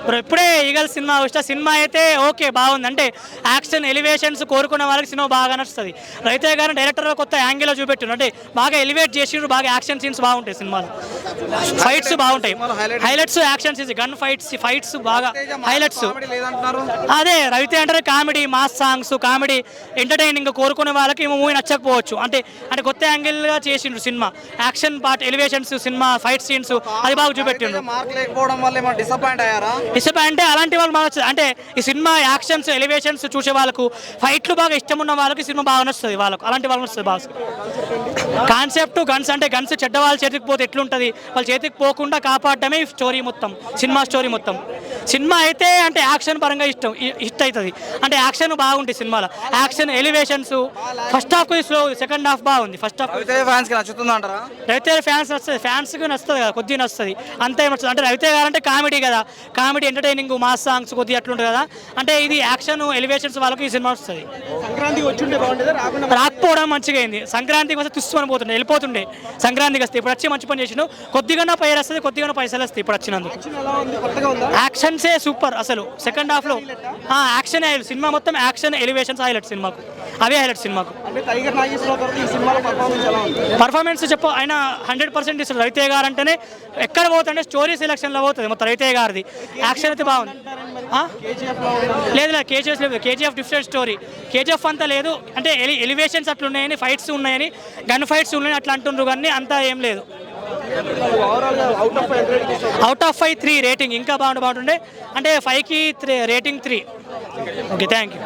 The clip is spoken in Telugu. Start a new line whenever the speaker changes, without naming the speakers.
బ్రో ఇప్పుడే ఈగల్ సినిమా చూసిన సినిమా అయితే ఓకే బాగుంది. అంటే యాక్షన్ ఎలివేషన్స్ కోరుకున్న వాళ్ళకి సినిమా బాగా నచ్చుతుంది. రవితేజ గారు డైరెక్టర్ కొత్త యాంగిల్లో చూపెట్టారు. అంటే బాగా ఎలివేట్ చేసిండ్రు, బాగా యాక్షన్ సీన్స్ బాగుంటాయి సినిమాలో, ఫైట్స్ బాగుంటాయి, highlights action scenes, gun fights బాగా హైలైట్స్. అదే రవితేజ అంటే comedy, mass songs, comedy, entertaining కోరుకునే వాళ్ళకి ఈ మూవీ నచ్చకపోవచ్చు. అంటే అంటే కొత్త యాంగిల్గా చేసిండ్రు cinema, action part, elevations, cinema fight scenes అది బాగా చూపెట్టిండ్రు. డిసప్పాయింట్ అలాంటి వాళ్ళు బాగా నచ్చుతుంది. అంటే ఈ సినిమా యాక్షన్స్ ఎలివేషన్స్ చూసే వాళ్ళకు, ఫైట్లు బాగా ఇష్టం ఉన్న వాళ్ళకి సినిమా బాగా నచ్చుతుంది. వాళ్ళకు అలాంటి వాళ్ళకి నచ్చుతుంది బాగా. కాన్సెప్ట్ గన్స్, అంటే గన్స్ చెడ్డ వాళ్ళ చేతికి పోతే ఎట్లుంటుంది, వాళ్ళ చేతికి పోకుండా కాపాడటమే స్టోరీ మొత్తం, సినిమా స్టోరీ మొత్తం. సినిమా అయితే అంటే యాక్షన్ పరంగా హిట్ అవుతుంది. అంటే యాక్షన్ బాగుంటుంది సినిమాలో, action elevations. First half slow, second half బాగుంది. ఫస్ట్ హాఫ్ రవితేజ ఫ్యాన్స్ నచ్చుతుంది, ఫ్యాన్స్కి నచ్చుతుంది కదా, కొద్దిగా నచ్చుతుంది, అంతే నచ్చుతుంది. అంటే రవితేజ గారు అంటే కామెడీ కదా, కామెడీ ఎంటర్టైనింగ్, మాస్ సాంగ్స్ కొద్దిగా అట్లుంటుంది కదా. అంటే ఇది యాక్షన్ ఎలివేషన్స్ వాళ్ళకి ఈ సినిమా వస్తుంది. రాకపోవడం మంచిగా అయింది. సంక్రాంతికి వస్తే తుస్సుకొని పోతుండే, వెళ్ళిపోతుండే. సంక్రాంతికి వస్తే ఇప్పుడు వచ్చి మంచి పని చేసిన, కొద్దిగా పైరు వస్తుంది, కొద్దిగా పైసలు వస్తాయి ఇప్పుడు వచ్చినందుకు. యాక్షన్సే సూపర్ అసలు. సెకండ్ హాఫ్లో యాక్షన్ హైలైట్, సినిమా మొత్తం యాక్షన్ ఎలివేషన్స్ హైలైట్ సినిమాకు, అవే హైలైట్ సినిమాకు. పర్ఫార్మెన్స్ ఆయన 100% ఇస్తారు. రవితేజ గారు అంటేనే ఎక్కడ పోతుంటే స్టోరీ సెలక్షన్లో పోతుంది మొత్తం రవితేజ గారిది. యాక్షన్ అయితే బాగుంది. లేదు లేదు, కేజీఎఫ్ లేదు, కేజీఎఫ్ డిఫరెంట్ స్టోరీ. కేజీఎఫ్ అంతా లేదు, అంటే ఎలివేషన్స్ అట్లా ఉన్నాయని, ఫైట్స్ ఉన్నాయని, గన్ ఫైట్స్ ఉన్నాయని అట్లా అంటుండ్రు, కానీ అంతా ఏం లేదు. Out of 5 3 rating. ఇంకా బాగుంటుండే, అంటే 5కి రేటింగ్ 3. Okay, thank you.